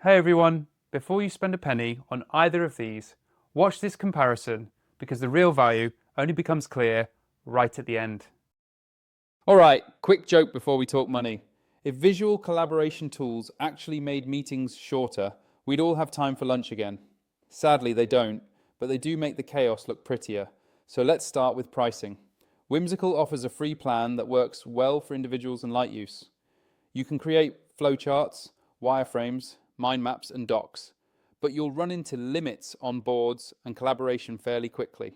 Hey everyone, before you spend a penny on either of these, watch this comparison because the real value only becomes clear right at the end. Alright, quick joke before we talk money. If visual collaboration tools actually made meetings shorter, we'd all have time for lunch again. Sadly, they don't, but they do make the chaos look prettier. So let's start with pricing. Whimsical offers a free plan that works well for individuals and light use. You can create flowcharts, wireframes, mind maps, and docs, but you'll run into limits on boards and collaboration fairly quickly.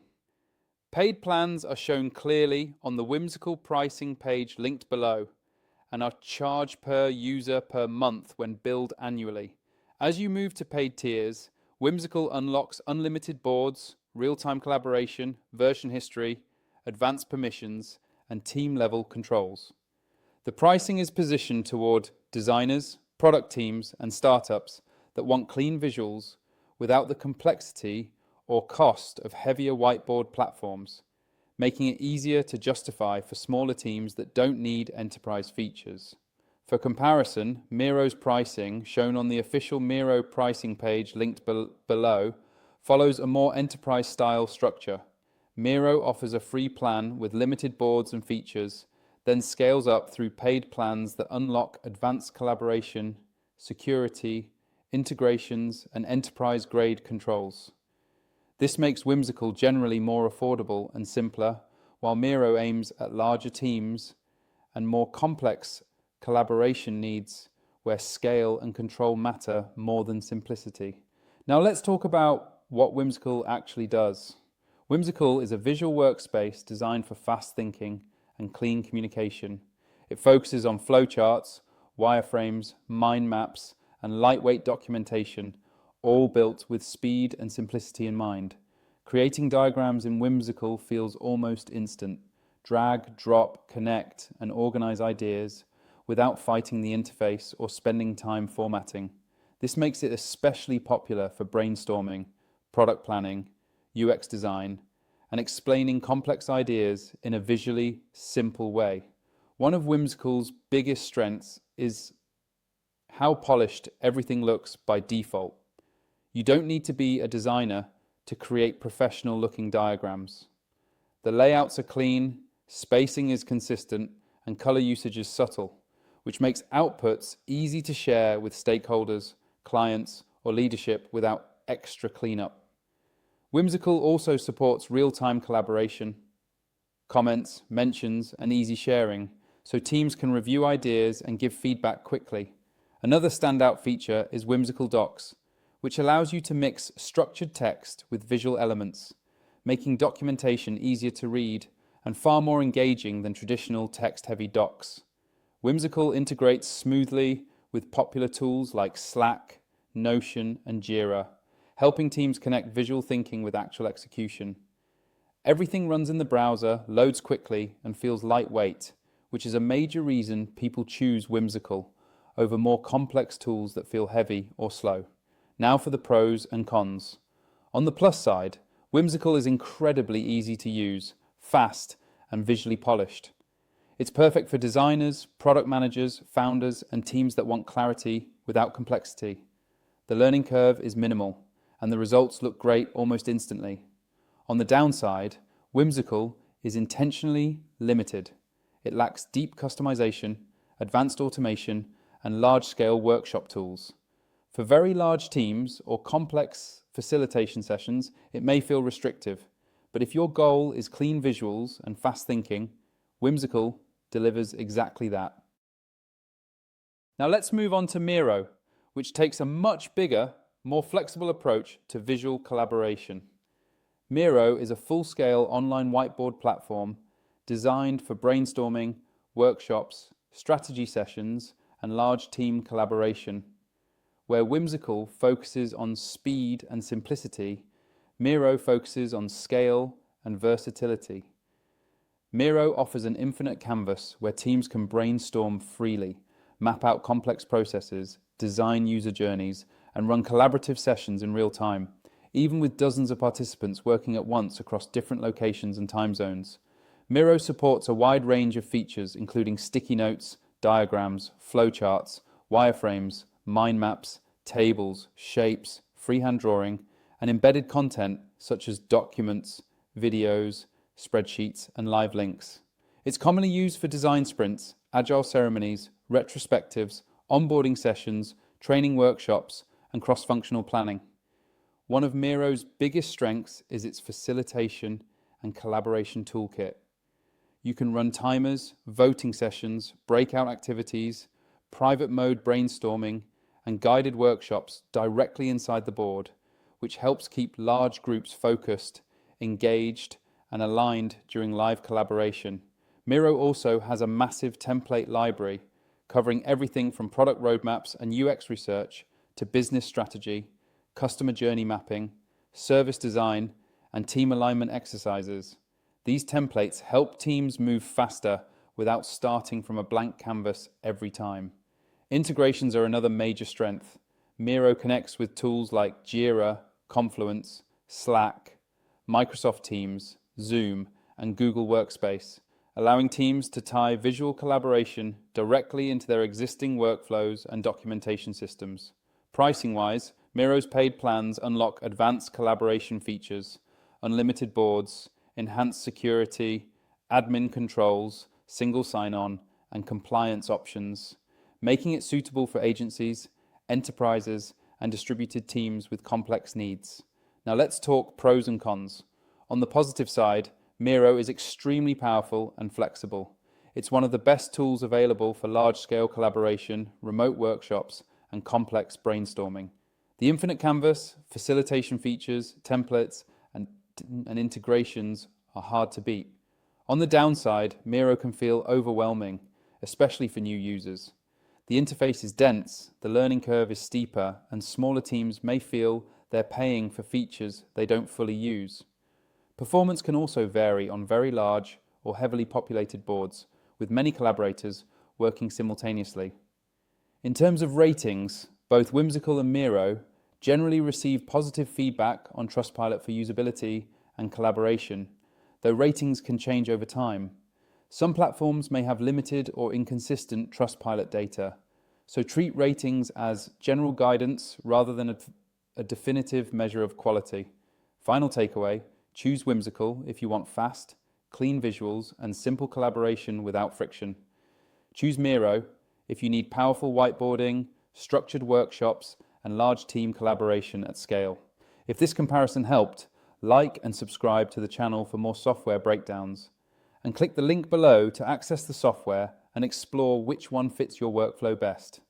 Paid plans are shown clearly on the Whimsical pricing page linked below and are charged per user per month when billed annually. As you move to paid tiers, Whimsical unlocks unlimited boards, real-time collaboration, version history, advanced permissions, and team-level controls. The pricing is positioned toward designers, product teams, and startups that want clean visuals without the complexity or cost of heavier whiteboard platforms, making it easier to justify for smaller teams that don't need enterprise features. For comparison, Miro's pricing, shown on the official Miro pricing page linked below, follows a more enterprise-style structure. Miro offers a free plan with limited boards and features, then scales up through paid plans that unlock advanced collaboration, security, integrations, and enterprise-grade controls. This makes Whimsical generally more affordable and simpler, while Miro aims at larger teams and more complex collaboration needs where scale and control matter more than simplicity. Now let's talk about what Whimsical actually does. Whimsical is a visual workspace designed for fast thinking and clean communication. It focuses on flowcharts, wireframes, mind maps, and lightweight documentation, all built with speed and simplicity in mind. Creating diagrams in Whimsical feels almost instant. Drag, drop, connect, and organize ideas without fighting the interface or spending time formatting. This makes it especially popular for brainstorming, product planning, UX design, and explaining complex ideas in a visually simple way. One of Whimsical's biggest strengths is how polished everything looks by default. You don't need to be a designer to create professional looking diagrams. The layouts are clean, spacing is consistent, and color usage is subtle, which makes outputs easy to share with stakeholders, clients, or leadership without extra cleanup. Whimsical also supports real-time collaboration, comments, mentions, and easy sharing, so teams can review ideas and give feedback quickly. Another standout feature is Whimsical Docs, which allows you to mix structured text with visual elements, making documentation easier to read and far more engaging than traditional text-heavy docs. Whimsical integrates smoothly with popular tools like Slack, Notion, and Jira, helping teams connect visual thinking with actual execution. Everything runs in the browser, loads quickly, and feels lightweight, which is a major reason people choose Whimsical over more complex tools that feel heavy or slow. Now for the pros and cons. On the plus side, Whimsical is incredibly easy to use, fast, and visually polished. It's perfect for designers, product managers, founders, and teams that want clarity without complexity. The learning curve is minimal, and the results look great almost instantly. On the downside, Whimsical is intentionally limited. It lacks deep customization, advanced automation, and large-scale workshop tools. For very large teams or complex facilitation sessions, it may feel restrictive, but if your goal is clean visuals and fast thinking, Whimsical delivers exactly that. Now let's move on to Miro, which takes a much bigger, more flexible approach to visual collaboration. Miro is a full-scale online whiteboard platform designed for brainstorming, workshops, strategy sessions, and large team collaboration. Where Whimsical focuses on speed and simplicity, Miro focuses on scale and versatility. Miro offers an infinite canvas where teams can brainstorm freely, map out complex processes, design user journeys, and run collaborative sessions in real time, even with dozens of participants working at once across different locations and time zones. Miro supports a wide range of features, including sticky notes, diagrams, flowcharts, wireframes, mind maps, tables, shapes, freehand drawing, and embedded content such as documents, videos, spreadsheets, and live links. It's commonly used for design sprints, agile ceremonies, retrospectives, onboarding sessions, training workshops, and cross-functional planning. One of Miro's biggest strengths is its facilitation and collaboration toolkit. You can run timers, voting sessions, breakout activities, private mode brainstorming, and guided workshops directly inside the board, which helps keep large groups focused, engaged, and aligned during live collaboration. Miro also has a massive template library covering everything from product roadmaps and UX research to business strategy, customer journey mapping, service design, and team alignment exercises. These templates help teams move faster without starting from a blank canvas every time. Integrations are another major strength. Miro connects with tools like Jira, Confluence, Slack, Microsoft Teams, Zoom, and Google Workspace, allowing teams to tie visual collaboration directly into their existing workflows and documentation systems. Pricing-wise, Miro's paid plans unlock advanced collaboration features, unlimited boards, enhanced security, admin controls, single sign-on, and compliance options, making it suitable for agencies, enterprises, and distributed teams with complex needs. Now let's talk pros and cons. On the positive side, Miro is extremely powerful and flexible. It's one of the best tools available for large-scale collaboration, remote workshops, and complex brainstorming. The infinite canvas, facilitation features, templates, and integrations are hard to beat. On the downside, Miro can feel overwhelming, especially for new users. The interface is dense, the learning curve is steeper, and smaller teams may feel they're paying for features they don't fully use. Performance can also vary on very large or heavily populated boards, with many collaborators working simultaneously. In terms of ratings, both Whimsical and Miro generally receive positive feedback on Trustpilot for usability and collaboration, though ratings can change over time. Some platforms may have limited or inconsistent Trustpilot data, so treat ratings as general guidance rather than a definitive measure of quality. Final takeaway: choose Whimsical if you want fast, clean visuals and simple collaboration without friction. Choose Miro if you need powerful whiteboarding, structured workshops, and large team collaboration at scale. If this comparison helped, like and subscribe to the channel for more software breakdowns. And click the link below to access the software and explore which one fits your workflow best.